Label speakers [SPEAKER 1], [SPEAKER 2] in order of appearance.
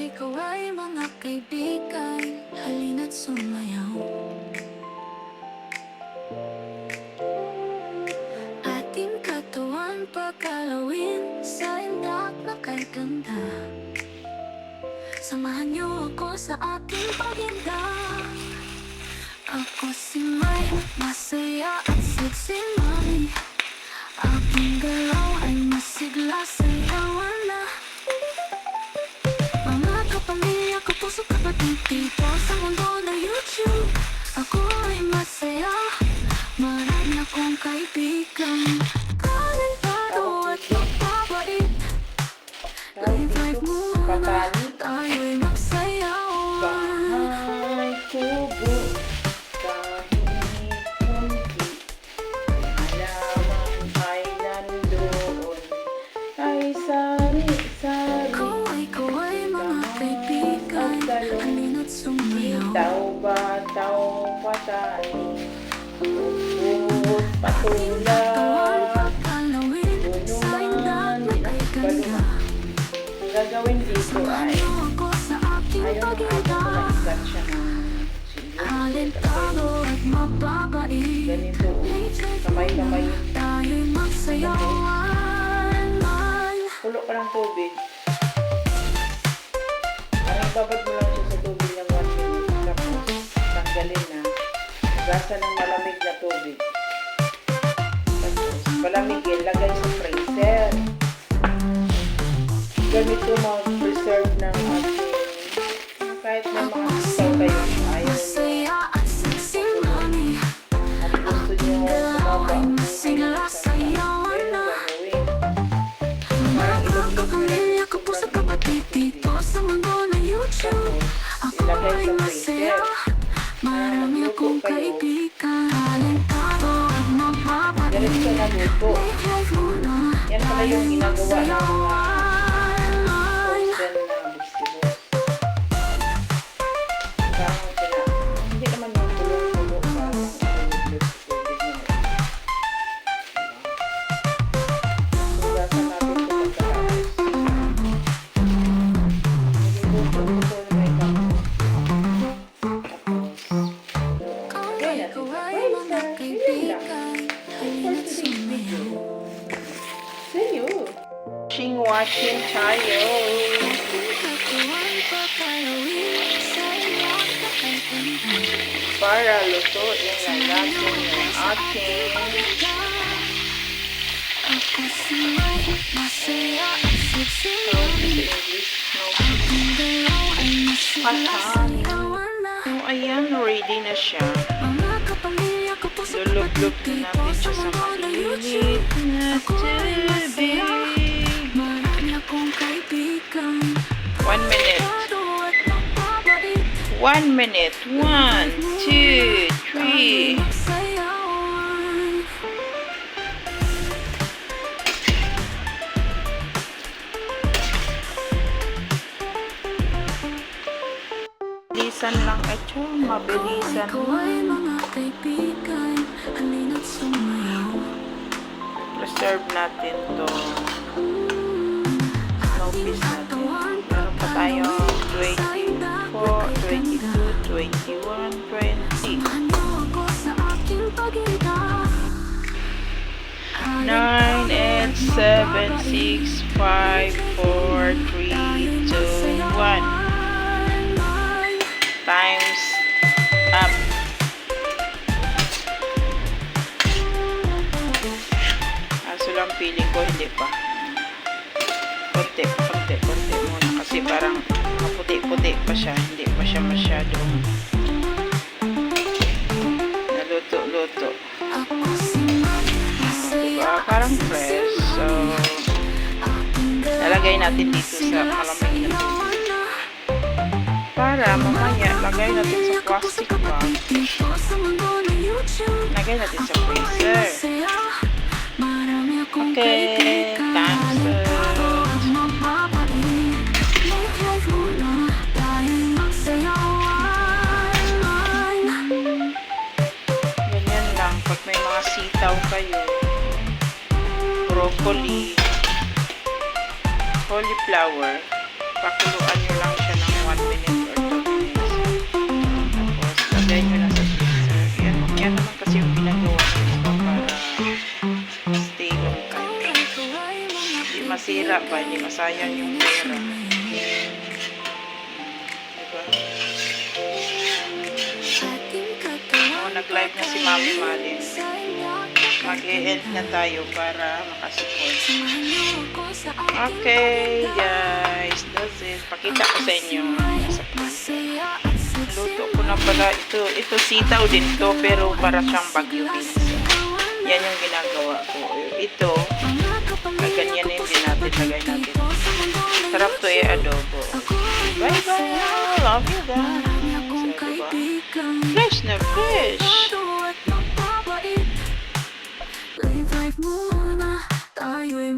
[SPEAKER 1] Kaway-kaway mga kaibigan, halina't sumayaw. Ating katawan pagkalawin sa indak na kay ganda. Samahan niyo ako sa aking paghinda. Ako si May, masaya at sexy mami. Aking galaw ay masigla sa yawan na. Mga kapamilya ko, puso kapatid dito sa mundo na YouTube. Ako ay masaya, marami akong kaibigan. Kalentado at magpapait. Live muna, tayo'y magsayawan.
[SPEAKER 2] Bahay kubo, kahit kunti, halaman ay nandoon, ay sari-sari.
[SPEAKER 1] Kaway-kaway mga kaibigan, halina't sumayaw.
[SPEAKER 2] Bitaw-bataw patani, bukod patula,
[SPEAKER 1] Pagkalawin sa indak na kay ganda.
[SPEAKER 2] ang gagawin dito ay
[SPEAKER 1] Ako sa aking
[SPEAKER 2] ayaw ng ako
[SPEAKER 1] paghinda.
[SPEAKER 2] na ikat siya ng silyo.
[SPEAKER 1] Alentado at mababait.
[SPEAKER 2] Ganito, kamay-kamay.
[SPEAKER 1] Tayo'y magsayawan.
[SPEAKER 2] Pulo ka ng tubig. Parang babad mo lang siya sa tubig ng 1 minute. Tapos, tanggalin na. Gasa ng malamig na tubig. Tapos, palamigin, lagay sa freezer. Ganito mag-preserve ng ating kahit may mga sitaw kayo. Ayaw nyo.
[SPEAKER 1] Masaya at sexy mami.
[SPEAKER 2] At gusto nyo sumaba.
[SPEAKER 1] Ay masigla sa yawan
[SPEAKER 2] Ganyan
[SPEAKER 1] na.
[SPEAKER 2] gagawin.
[SPEAKER 1] Mga kapamilya ko, puso kapatid dito sa mundo na YouTube. Ako ay masaya, marami akong kaibigan. Alentado at mababait.
[SPEAKER 2] Ganito siya naluto.
[SPEAKER 1] Live muna,
[SPEAKER 2] Yan pala yung ginagawa ng mga
[SPEAKER 1] sayawan.
[SPEAKER 2] frozen na vegetables. Parang sila, hindi naman yung tulo-tulo parang tubig na. Sugasan natin ito pagkatapos. Niluluto na may kapo. Tapos, lagyan natin sa
[SPEAKER 1] Kaway-kaway mga
[SPEAKER 2] freezer. Yun lang.
[SPEAKER 1] kaibigan, halina't sumayaw.
[SPEAKER 2] See you! Washing tayo.
[SPEAKER 1] Katuwang pagkalawin sa indak na kay ganda.
[SPEAKER 2] Para lutuin na natin yung ating
[SPEAKER 1] Ako si May, masaya at sexy mami.
[SPEAKER 2] English no.
[SPEAKER 1] Aking galaw ay masigla sa yawan na.
[SPEAKER 2] So, ayan, ready na siya.
[SPEAKER 1] Mga kapamilya ko, puso
[SPEAKER 2] Lulog-log
[SPEAKER 1] kapatid
[SPEAKER 2] na
[SPEAKER 1] dito
[SPEAKER 2] natin
[SPEAKER 1] sa
[SPEAKER 2] siya sa
[SPEAKER 1] mundo na
[SPEAKER 2] mainit
[SPEAKER 1] YouTube.
[SPEAKER 2] na
[SPEAKER 1] Ako ay masaya,
[SPEAKER 2] tubig.
[SPEAKER 1] marami akong kaibigan.
[SPEAKER 2] 1 minute.
[SPEAKER 1] Alentado at mababait.
[SPEAKER 2] 1 minute. 1, 2, 3.
[SPEAKER 1] Magsayawan.
[SPEAKER 2] Bilisan lang ito. Mabilisan.
[SPEAKER 1] Kaway mga kaibigan, halina't sumayaw.
[SPEAKER 2] Preserve natin to. Snowpiece natin. Meron pa tayo 24, 22, 21, 20.
[SPEAKER 1] Samahan niyo ako sa aking paghinda.
[SPEAKER 2] 9, 8, 7, 6, 5, 4, 3, 2, 1. Times up. Aso lang feeling ko hindi pa. Konti muna kasi parang maputi-puti pa siya. Hindi pa siya masyadong naluto-luto.
[SPEAKER 1] Ako si May, masaya
[SPEAKER 2] Diba? Parang fresh. So, lalagay natin dito sa malamig na tubig. Para mamaya, lagay natin sa plastic bag. Lagay natin sa freezer. Okay, time's up. Ganyan lang. Pag may mga sitaw kayo, broccoli, cauliflower, pakuluan nyo lang siya ba? Hindi masayang yung pera. Diba? Oh, nag-live na si Mami Malin. Mag-e-end na tayo para makasupport. Okay, guys. That's it. Pakita ko sa inyo. Luto ko na pala ito. Ito sitaw din to, pero para siyang bagyo beans. Yan yung ginagawa ko. Ito, ganyanin din natin. Lagay natin. Sarap to adobo. Bye-bye. Love you guys. So, diba? Fresh na fresh.
[SPEAKER 1] Live life muna, tayo'y